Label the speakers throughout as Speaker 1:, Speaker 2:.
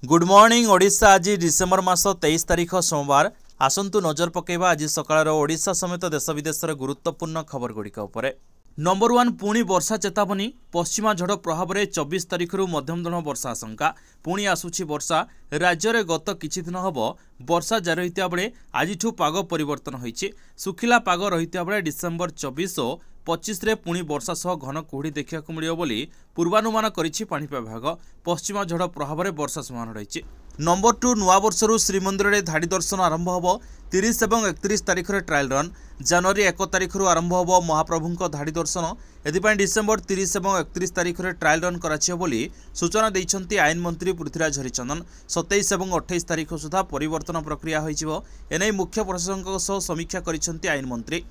Speaker 1: Good morning Odisha. आज December मास 23 तारिख सोमवार। आसंतु नजर पकेबा आज सकाळर ओडिशा समेत देश विदेशर गुरुत्वपूर्ण खबर गुड़िक उपरे। नंबर 1 पुणी वर्षा चेतावनी। पश्चिमा झड़ प्रभाव में 24 तारिख मध्यम धरण वर्षा आशंका। पुणी आसुछि वर्षा। राज्य में गत किछि दिन हब वर्षा जारी रहिता बेले आजिठु पाग परिवर्तन होइछि। सुखिला पाग रहिता बेले डिसेम्बर 24 और 25 रे पुणी वर्षा सह घन कुहुड़ी देखा मिलियो बोली पूर्वानुमान करिछि पाणीपाग विभाग। पश्चिमा झड़ प्रभाव में वर्षा समान रही। नंबर 2 नुआ वर्षर श्रीमंदिर में धाड़ी दर्शन आरंभ होब। 30 और 31 तारिख में ट्रायल रन। जनवरी 1 तारिख आरंभ होब महाप्रभुंक धाड़ी दर्शन। एथिपाई डिसेम्बर 30 और 31 तारिख में ट्रायल रन कराचियो बोली सूचना दैछन्ति आईन मंत्री पृथ्वीराज हरिचंदन। 27 और 28 तारिख सुधा परिवर्तन प्रक्रिया होइजिवो। एनै मुख्य प्रशासनक सह समीक्षा करिसन्ति आईन मंत्री।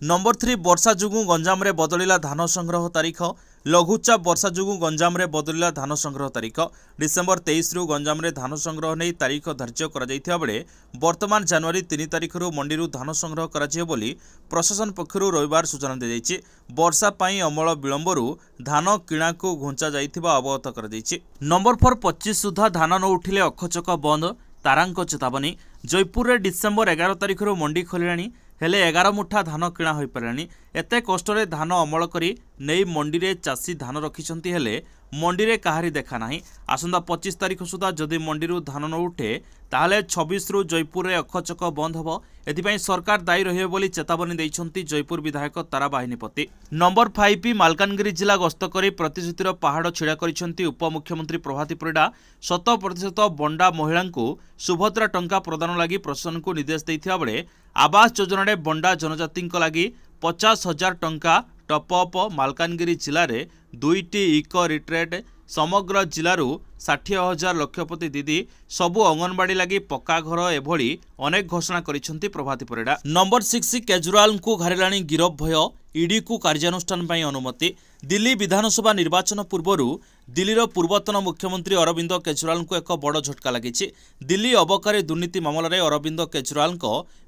Speaker 1: नंबर 3 वर्षा जुगु गंजाम रे बदलिला धान संग्रह तारीख। लघुचाप वर्षा जुगु गंजाम रे बदलिला धान संग्रह तारीख। डिसेम्बर 23 रु गंजाम रे धान संग्रह नहीं तारीख धार्य करा जायथिया बेले वर्तमान जनवरी 3 तारिख रु मंडी रु धान संग्रह कराजियो बोली प्रशासन पक्षरु रविवार सूचना दे जायछि। वर्षा पई अमल विलंबरु धान किणा को घुंचा जायथिबा अवगत करा जायछि। नंबर 4 25 सुधा धान न उठिले अखचक बंद। तारांक चेतावनी। जयपुर रे डिसेम्बर 11 तारिख रु मंडी खोलिलानी हेले 11 मुठा धान किणा हो पारानी। एते कष्टरे धान अमल करी नहीं मंडी रे चाषी धान रखिछन्ति हेले मंडी रे काहारी देखा नाही। आसंदा 25 तारिख सुधा जदि मंडी रु धान न उठे ताहले 26 रु जयपुर रे अखचक बंद हबो। एथिपाई सरकार दायी रहिबे बोली चेतावनी दैछन्ति जयपुर विधायक तारा बाहिनीपति। नंबर 5 मालकानगिरी जिला गस्त करी प्रतिश्रुतिर पहाड़ छिड़ा करिछन्ति उपमुख्यमंत्री प्रभाती परिडा। 100% बंडा महिला को सुभद्रा टंका प्रदान लगी प्रशासन को निर्देश दैथिया बेले आवास योजना बंडा जनजाति लगी 50,000 टंका टपअप। मालकानगिरी जिले में 2टी इको रिट्रेट समग्र जिलू 60,000 लक्षपति दीदी सबु अंगनवाड़ी लगी पक्का घर एभली अनेक घोषणा करिसेंति प्रभाती परिडा। नंबर 6 केजरीवाल को घारिलाणी गिरफ भय। ईडी को कार्यानुष्ठान पई अनुमति। दिल्ली विधानसभा निर्वाचन पूर्वर दिल्लीर पूर्वतन मुख्यमंत्री अरविंद केजरीवाल को एक बड़ झटका लगी। दिल्ली अबकारी दुर्नीति मामला रे अरविंद केजरीवाल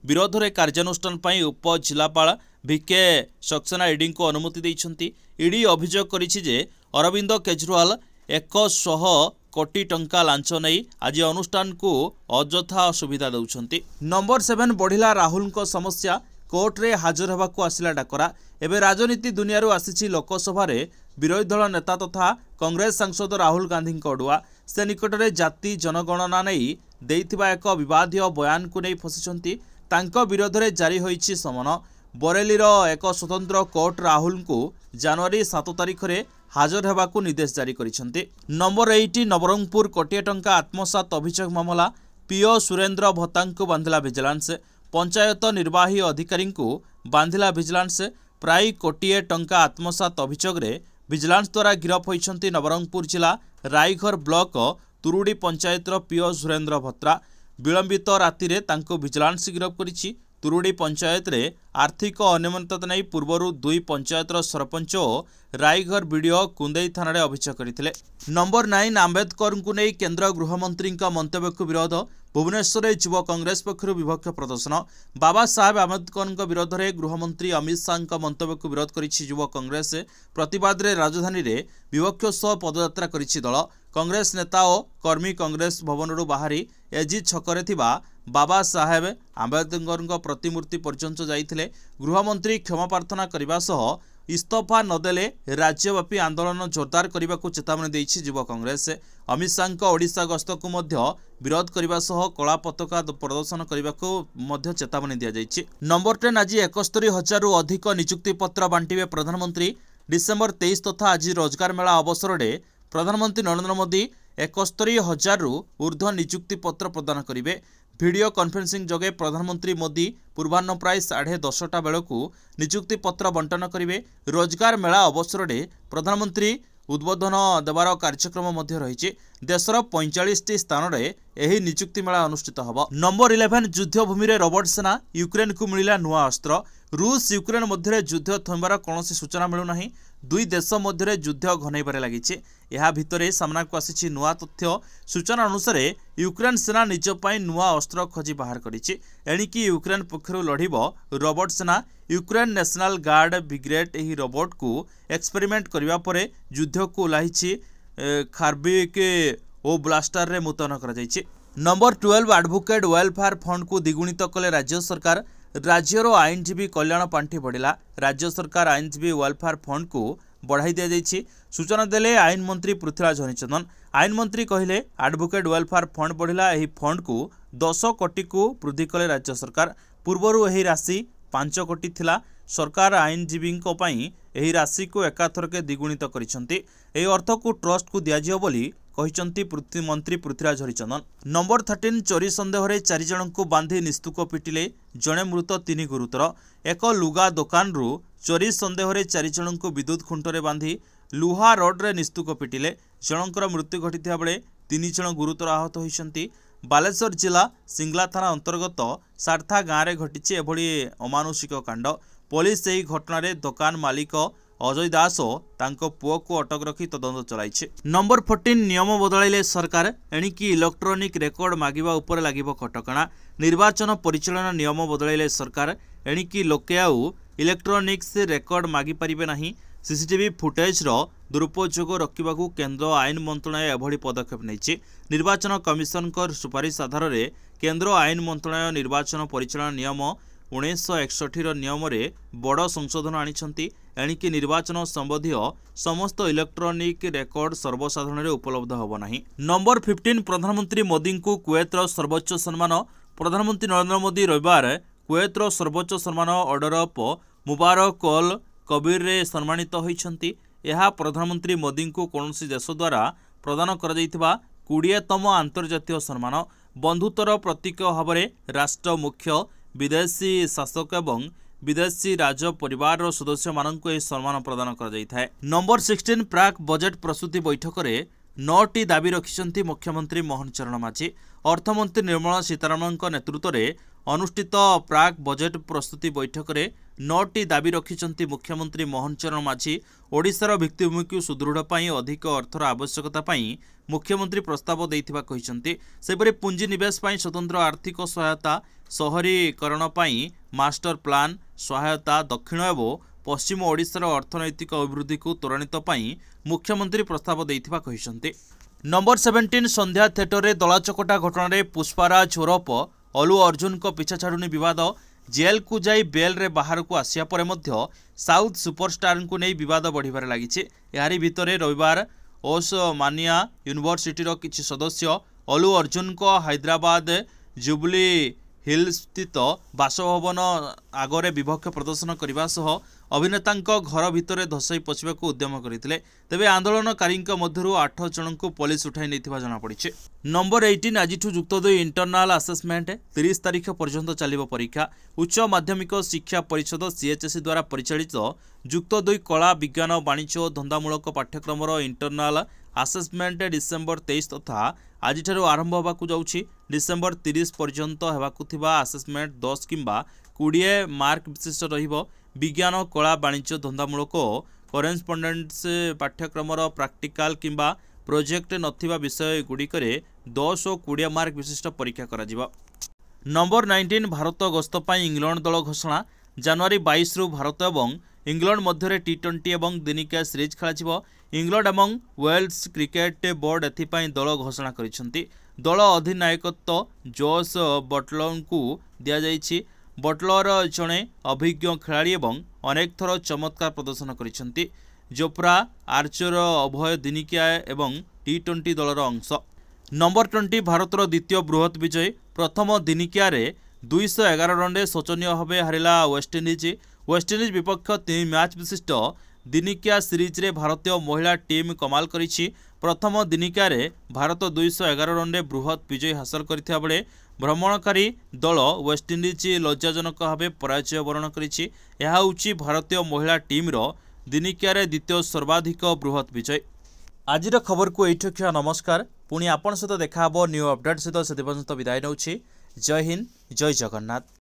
Speaker 1: विरोध में कार्यानुष्ठान पई उप जिलापाल भिके सक्सेना ईडी को अनुमति देइछन्ति। ईडी अभियोग करिछि जे अरविंद केजरीवाल 100 कोटी टंका लांच नहीं आज अनुष्ठान को अଯଥା सुविधा दौरान। नंबर 7 बढ़िला राहुल समस्या। कोर्ट रे हाजर होगा आसिला डाकरा। एवं राजनीति दुनिया आसी लोकसभा विरोधी दल नेता तथा कांग्रेस सांसद राहुल गांधी अड़ुआ। से निकट में जाति जनगणना नहीं देइथिबा एक विवादीय बयान को नहीं फसिछन्ति। तांको विरोध में जारी होइछि समन। बरेलीर एक स्वतंत्र कोर्ट राहुल को जनवरी 7 तारिख में हाजर होगा निर्देश जारी करिसेंति। नंबर 8 नवरंगपुर कोटिए टंका आत्मसात अभियोग मामला। पीओ सुरेंद्र भत्ता को बांधिला विजिलेंस। पंचायत निर्वाही अधिकारी को बांधिला विजिलेंस। प्राय कोटिए टंका आत्मसात अभियोग रे विजिलेंस द्वारा गिरफ होइछन्ति नवरंगपुर जिला रायघर ब्लॉक तुरुड़ी पंचायतर पीओ सुरेंद्र भत्ता। विलंबित राति रे तांको विजिलेंस गिरफ करिछि। तुरुड़ी पंचायत रे आर्थिक अनियमितता नहीं पूर्वर 2 पंचायतर सरपंच और रायघर बीडीओ कुंदेई थाना रे अभियोग करथिले। नंबर 9 आंबेडकर को नहीं केंद्र गृहमंत्री मंतव्य को विरोध। भुवनेश्वर युव कांग्रेस पक्षर विपक्ष प्रदर्शन। बाबा साहेब आंबेडकर विरोध में गृहमंत्री अमित शाह मंतव्य को विरोध करिछि युव कांग्रेस। प्रतिवाद रे राजधानी रे विपक्ष सह पदयात्रा करिछि दल। कांग्रेस नेता और कर्मी कांग्रेस भवन बाहरी एजी छकरे थिबा बाबा साहेब आंबेडकर प्रतिमूर्ति पर्यंत जाइथिले। गृहमंत्री क्षमा प्रार्थना करने सह इस्तीफा नदेले राज्यव्यापी आंदोलन जोरदार करने को चेतावनी देइछि युव कांग्रेस। अमित शाह ओडिशा गस्त को मध्य विरोध करने सह कला पताका प्रदर्शन करने को मध्य चेतावनी दिया जाइछि। नंबर 10 आज 71,000 रु अधिक नियुक्ति पत्र बांटिबे प्रधानमंत्री। डिसेम्बर 23 तथा आज रोजगार मेला अवसर में प्रधानमंत्री नरेंद्र मोदी 71,000 रु ऊर्ध्व नियुक्ति पत्र प्रदान करेंगे। वीडियो कॉन्फ्रेंसिंग जगे प्रधानमंत्री मोदी पूर्वाह्न प्राय 10:30 बेलू नियुक्ति पत्र बंटन करेंगे। रोजगार मेला अवसर में प्रधानमंत्री उद्बोधन देवार कार्यक्रम रही। देशर 45टी स्थान में यह नियुक्ति मेला अनुष्ठित होब। नंबर 11 युद्धभूमि में रॉबर्ट सेना। यूक्रेन को मिला नुआ अस्त्र। रूस यूक्रेन मध्य युद्ध थमबार कौन सूचना मिलूना। दुई देश मध्य युद्ध घनईबार लगी। यह भितर सामना को आसी नुआ तथ्य। सूचना अनुसार यूक्रेन सेना निजपाई नुआ अस्त्र खोजी बाहर करिछि। एणिकी यूक्रेन पक्षर लड़िब रॉबर्ट सेना। यूक्रेन नेशनल गार्ड ब्रिगेड यह रोबोट को एक्सपेरिमेंट करने पर युद्ध को ओह्लैछि। खार्बिक और ब्लास्टर रे मुतयन करा जायछि। नंबर 12 एडवोकेट वेलफेयर फंड को द्विगुणित कले राज्य सरकार। राज्यर आईनजीवी कल्याण पांठि बढ़िला। राज्य सरकार आईनजीवी वेलफेयर फंड को बढ़ाई दिया जायछि। सूचना देले आईन मंत्री पृथ्वीराज हरिचंदन। आईन मंत्री कहिले एडवोकेट वेलफेयर फंड बढ़िला। एही फंड को 10 कोटी को वृद्धि कले राज्य सरकार। पूर्वरु एही राशि 5 कोटी थिला। सरकार आईनजीवी एही राशि को एकाथरके द्विगुणित करिसंती। एही अर्थ को ट्रस्ट को दिया जियो बोली कहिसंती मंत्री पृथ्वीराज हरिचंदन। नंबर 13 चोरी सन्देह रे 4 जन को बांधी निस्तुक पिटिले। जणे मृत 3 गुरुतर। एक लुगा दुकान रु चोरी सन्देह रे 4 जन को विद्युत खुंटरे बांधी लुहा रोड रे निस्तुक पिटिले। जनकर मृत्यु घटिथिया बेले 3 जन गुरुतर आहत होइसंती। बालेश्वर जिला सिंगला थाना अंतर्गत सारथा गाँव में घटी एभली अमानुषिक कांड। पुलिस यही घटना रे दुकान मालिक अजय दास और तांको पुओ को अटक रखी तदंत चलाइछे। नंबर 14 नियम बदलाइले सरकार। एणिकी इलेक्ट्रोनिक रेकर्ड मागिबा उपर लागिबो कटकणा। निर्वाचन परिचालन नियम बदलाइले सरकार। एणिकी लोके आउ इलेक्ट्रोनिक्स रेकर्ड मागी परिबे नाही। सीसीटीवी फुटेज दुरुपयोग रखा केन्द्र आईन मंत्रणालय एभली पदक्षेप नहीं। निर्वाचन कमिशन सुपारिश आधार में केन्द्र आईन मंत्रणालय निर्वाचन परिचालन नियम 1961 नियम रे बड़ संशोधन आनिछंती। एणिकी निर्वाचन संबंधी समस्त इलेक्ट्रोनिक रेकर्ड सर्वसाधारण उपलब्ध होब नाही। नंबर 15 प्रधानमंत्री मोदी को कुवैतर सर्वोच्च सम्मान। प्रधानमंत्री नरेंद्र मोदी रविवार कुवैतर सर्वोच्च सम्मान ऑर्डर ऑफ मुबारक अल कबीर रे सम्मानित होइछंती। यह प्रधानमंत्री मोदी को कौन देश द्वारा प्रदान कर 20तम आंतर्जातीय सम्मान। बंधुत्वर प्रतीक भाव में राष्ट्र मुख्य विदेशी शासक एवं विदेशी राज परिवार सदस्य मानक यह सम्मान प्रदान कर। नंबर 16 प्राक बजेट प्रस्तुति बैठक में 9टी दाबी रखिछंती मुख्यमंत्री मोहन चरण माझी। अर्थमंत्री निर्मला सीतारमण नेतृत्व में अनुष्ठित प्राक बजेट प्रस्तुति बैठक में 9टी दाबी रखिछंती मुख्यमंत्री मोहन चरण माझी। ओडिशार भित्तिभूमि को सुदृढ़ पाई अधिक अर्थर आवश्यकता पाई मुख्यमंत्री प्रस्ताव देइथिबा कहिसंती। सेपरि पुंजी निवेश पाई स्वतंत्र आर्थिक सहायता, शहरीकरण पाई मास्टर प्लान सहायता, दक्षिण एवं पश्चिम ओडिशार अर्थनैतिक अभिवृद्धि को त्वरान्वित पाई मुख्यमंत्री प्रस्ताव देइथिबा कहिसंती। नंबर 17 संध्या थिएटर रे दलाचकटा घटना रे पुष्पाराज ओरफ अलू अर्जुन को पिछा छाड़ुनी विवाद। जेल को जाई बेल रे बाहर को आसिया परे मध्य साउथ सुपरस्टार को नहीं विवाद बढ़िबार लागिছে। यारी भितरे रविवार ओस्मानिया यूनिवर्सिटीर किछि सदस्य अलू अर्जुन को हैदराबाद जुबली हिल स्थित बासभवन आगरे विपक्ष प्रदर्शन करने सह अभिनेता घर भितर धसाई पशिबा उद्यम करते। तेबे आंदोलनकारी मध्य 8 जन को पुलिस उठाई नहीं जमापड़ी। नंबर 18 आज युक्त 2 इंटरनाल आसेसमेंट 30 तारीख पर्यंत चलिबो परीक्षा। उच्च माध्यमिक शिक्षा परिषद CHSE द्वारा परिचालित युक्त 2 कला विज्ञान वाणिज्य और धंदामूलक पाठ्यक्रम इंटरनाल आसेसमेंट डिसेम्बर 23 तथा आज आरंभ होगाकू जाउछि। डिसेम्बर 30 पर्यंत होगाकू थिबा आसेसमेंट 10 किंबा 20 मार्क विशिष्ट रहिबो। विज्ञान कला वाणिज्य धंदामूलक करेस्पॉन्डेंस पाठ्यक्रम प्रैक्टिकल किंबा प्रोजेक्ट नथिबा विषय गुड़िकरे 10 और 20 मार्क विशिष्ट परीक्षा कराजिबो। नंबर 19 भारत गस्त पाई इंग्लैंड दल घोषणा। जनवरी 22 रु भारत एवं इंग्लैंड मध्य T20 एवं दिनिकिया सीरीज खेल। इंग्लैंड एवं वेल्स क्रिकेट बोर्ड एथिपाई दल घोषणा करिसेंती। दल अधिनायकत्व जोश बटलर को दिया जाइछि। बटलर जड़े अभिज्ञ खिलाड़ी एवं अनेक थर चमत्कार प्रदर्शन करिसेंती। जोप्रा आर्चर अभय दिनिकिया एवं T20 दलर अंश। नंबर 20 भारतर द्वितीय बृहत विजय। प्रथम दिनिकिया 211 रन शोचनीय भाव हारिला वेस्टइंडिज। वेस्टइंडिज विपक्ष 3 मैच विशिष्ट दिनिकिया सीरीज रे भारतीय महिला टीम कमाल करिछि। प्रथम दिनिकिया भारत 211 रन बृहत विजय हासिल करथिया बेले भ्रमणकारी दल वेस्टइंडिज लज्जाजनक भाव पराजय वरण करिछि। यह होछि भारतीय महिला टीम रो दिनिकिया द्वितीय सर्वाधिक बृहत विजय। आज खबर को एठो रखिया। नमस्कार। पुणी आपण सहित देखा न्यू अपडेट सहित से विदाय नउछि। जय हिंद, जय जगन्नाथ।